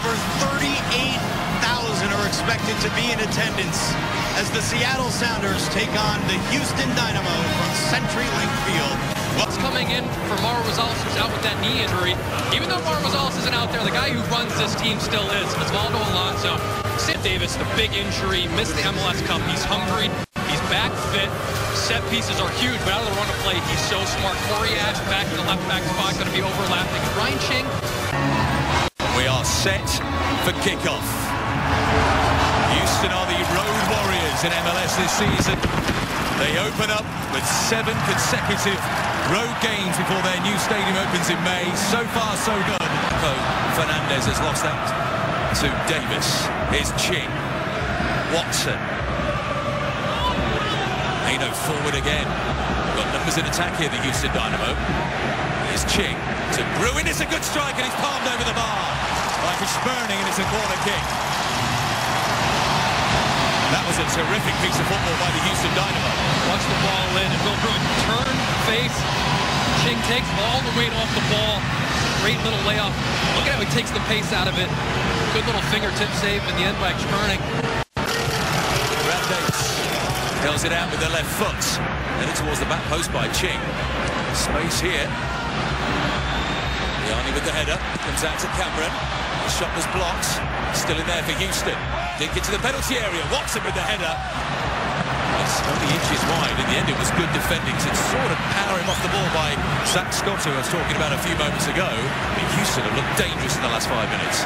over 38,000 are expected to be in attendance as the Seattle Sounders take on the Houston Dynamo from CenturyLink Field. What's coming in for Mauro Rosales, who's out with that knee injury? Even though Mauro Rosales isn't out there, the guy who runs this team still is. Osvaldo Alonso. Sam Davis, the big injury, missed the MLS Cup. He's hungry. He's back fit. Set pieces are huge, but out of the run of play, he's so smart. Corey Ash back in the left back spot, going to be overlapping. Ryan Ching. We are set for kickoff. Houston are the road warriors in MLS this season. They open up with 7 consecutive road games before their new stadium opens in May. So far, so good. Fernandez has lost that to Davis. Here's Ching. Watson. Dynamo forward again. Got numbers in attack here, the Houston Dynamo. Here's Ching to Bruin. It's a good strike and it's palmed over the bar by Fishburning, and it's a corner kick. That was a terrific piece of football by the Houston Dynamo. Watch the ball in, and Will Bruin turn, face. Ching takes all the weight off the ball. Great little layup. Look at how he takes the pace out of it. Good little fingertip save in the end by Fishburning. Tells it out with the left foot. Headed towards the back post by Ching. Space here. Yanni with the header. Comes out to Cameron. The shot was blocked. Still in there for Houston. Didn't get to the penalty area. Watson with the header. It's only inches wide. In the end, it was good defending. It's sort of powering off the ball by Zach Scott, who I was talking about a few moments ago. I mean, Houston have looked dangerous in the last 5 minutes.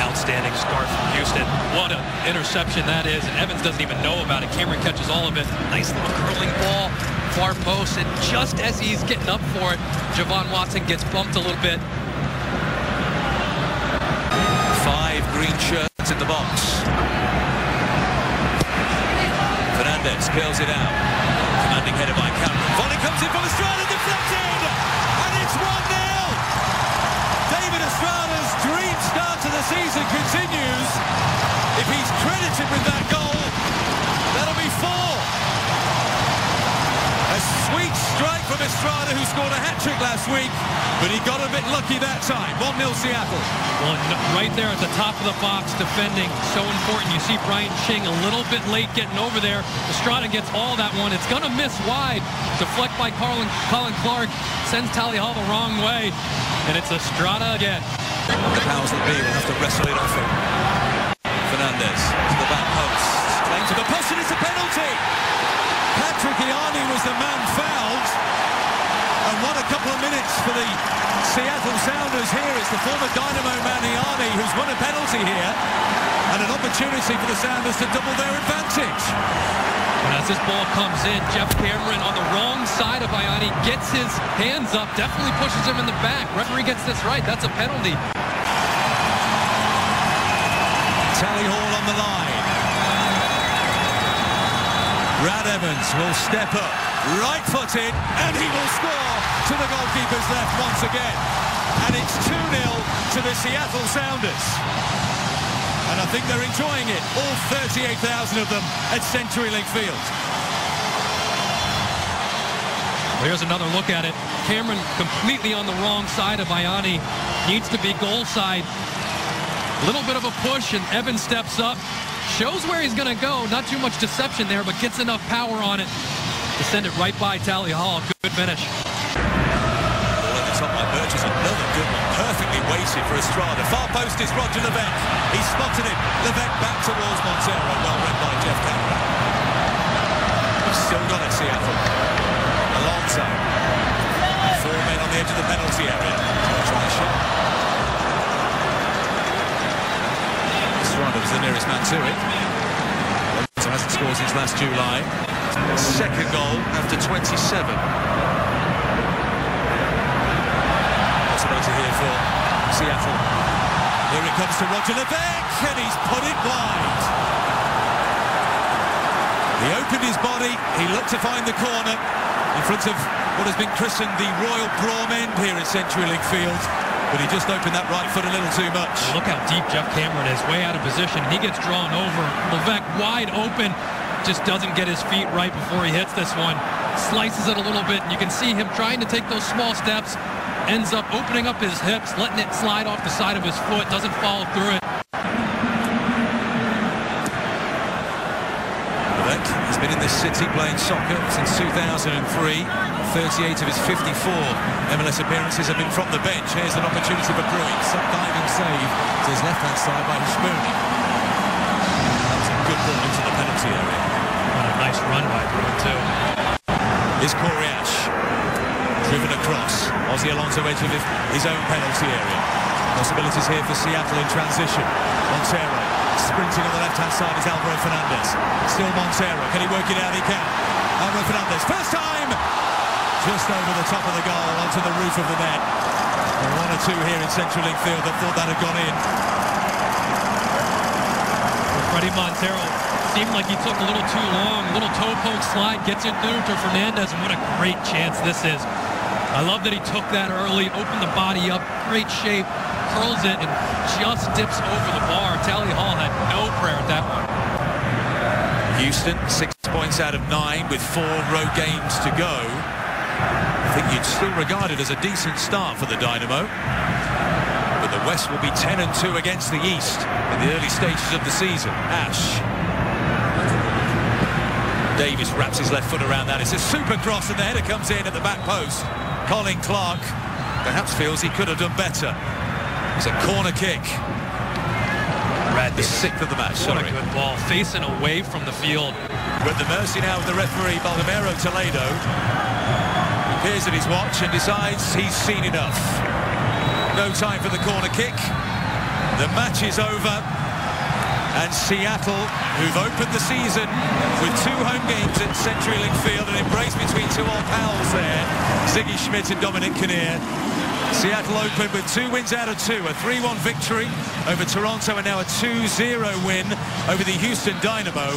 Outstanding start from Houston. What an interception that is. And Evans doesn't even know about it. Cameron catches all of it. Nice little curling ball, far post. And just as he's getting up for it, Javon Watson gets bumped a little bit. 5 green shirts in the box. Fernandez curls it out. Commanding header by Cameron. Volley comes in from Estrada, deflected! And it's 1-0! David Estrada's dream start to the season continues. If he's credited with that goal, that'll be 4. A sweet strike from Estrada, who scored a hat-trick last week, but he got a bit lucky that time. 1-0 Seattle. Well, right there at the top of the box, defending, so important. You see Brian Ching a little bit late getting over there. Estrada gets all that one. It's going to miss wide. Deflect by Colin Clark. Sends Tally Hall the wrong way. And it's Estrada again. The powers that be will have to wrestle it off him. Fernandez to the back post. Playing to the post, and it's a penalty. Patrick Ianni was the man fouled. And what a couple of minutes for the Seattle Sounders here. It's the former Dynamo man Ianni who's won a penalty here. And an opportunity for the Sounders to double their advantage. And as this ball comes in, Jeff Cameron on the wrong side of Ianni gets his hands up, definitely pushes him in the back. Referee gets this right. That's a penalty. Tally Hall on the line. Brad Evans will step up, right-footed, and he will score to the goalkeeper's left once again. And it's 2-0 to the Seattle Sounders. And I think they're enjoying it, all 38,000 of them at CenturyLink Field. Here's another look at it. Cameron completely on the wrong side of Ianni. Needs to be goal side. A little bit of a push, and Evans steps up. Shows where he's going to go. Not too much deception there, but gets enough power on it to send it right by Tally Hall. Good finish. Ball at the top by Burgess. Another good one. Perfectly weighted for Estrada. Far post is Roger Levesque. He spotted it. Levesque back towards Montero. Well read by Jeff Cameron. We've still got it, Seattle. Alonso. 4 men on the edge of the penalty area. Try a shot. Estrada was the nearest man to it. Alonso hasn't scored since last July. Second goal after 27. Possibility here for Seattle. Here it comes to Roger Levesque, and he's put it wide. He opened his body, he looked to find the corner in front of what has been christened the Royal Brougham End here at CenturyLink Field. But he just opened that right foot a little too much. Look how deep Jeff Cameron is, way out of position. He gets drawn over. Levesque wide open, just doesn't get his feet right before he hits this one. Slices it a little bit, and you can see him trying to take those small steps. ends up opening up his hips, letting it slide off the side of his foot, doesn't follow through it. He's been in this city playing soccer since 2003. 38 of his 54 MLS appearances have been from the bench. Here's an opportunity for Bruin. Some diving save to his left-hand side by Hishmuni. That was a good ball into the penalty area. What a nice run by Bruin, too. Here's Coriash. Driven across. Ozzy Alonso edge of his own penalty area. Possibilities here for Seattle in transition. Montero sprinting on the left-hand side is Alvaro Fernandez. Still Montero. Can he work it out? He can. Alvaro Fernandez. First time! Just over the top of the goal onto the roof of the net. And one or two here in central link field that thought that had gone in. Freddie Montero seemed like he took a little too long. A little toe poke slide, gets it through to Fernandez, and what a great chance this is. I love that he took that early, opened the body up, great shape, curls it, and just dips over the bar. Tally Hall had no prayer at that one. Houston, 6 points out of 9 with 4 road games to go. I think you'd still regard it as a decent start for the Dynamo. But the West will be 10-2 against the East in the early stages of the season. Ash. Davis wraps his left foot around that. It's a super cross and the header comes in at the back post. Colin Clark perhaps feels he could have done better. It's a corner kick. The 6th of the match, What a good ball, facing away from the field. We're at the mercy now of the referee, Baldomero Toledo. He peers at his watch and decides he's seen enough. No time for the corner kick. The match is over. And Seattle, who've opened the season with 2 home games at CenturyLink Field, an embrace between 2 old pals there, Ziggy Schmidt and Dominic Kinnear. Seattle opened with 2 wins out of 2, a 3-1 victory over Toronto and now a 2-0 win over the Houston Dynamo.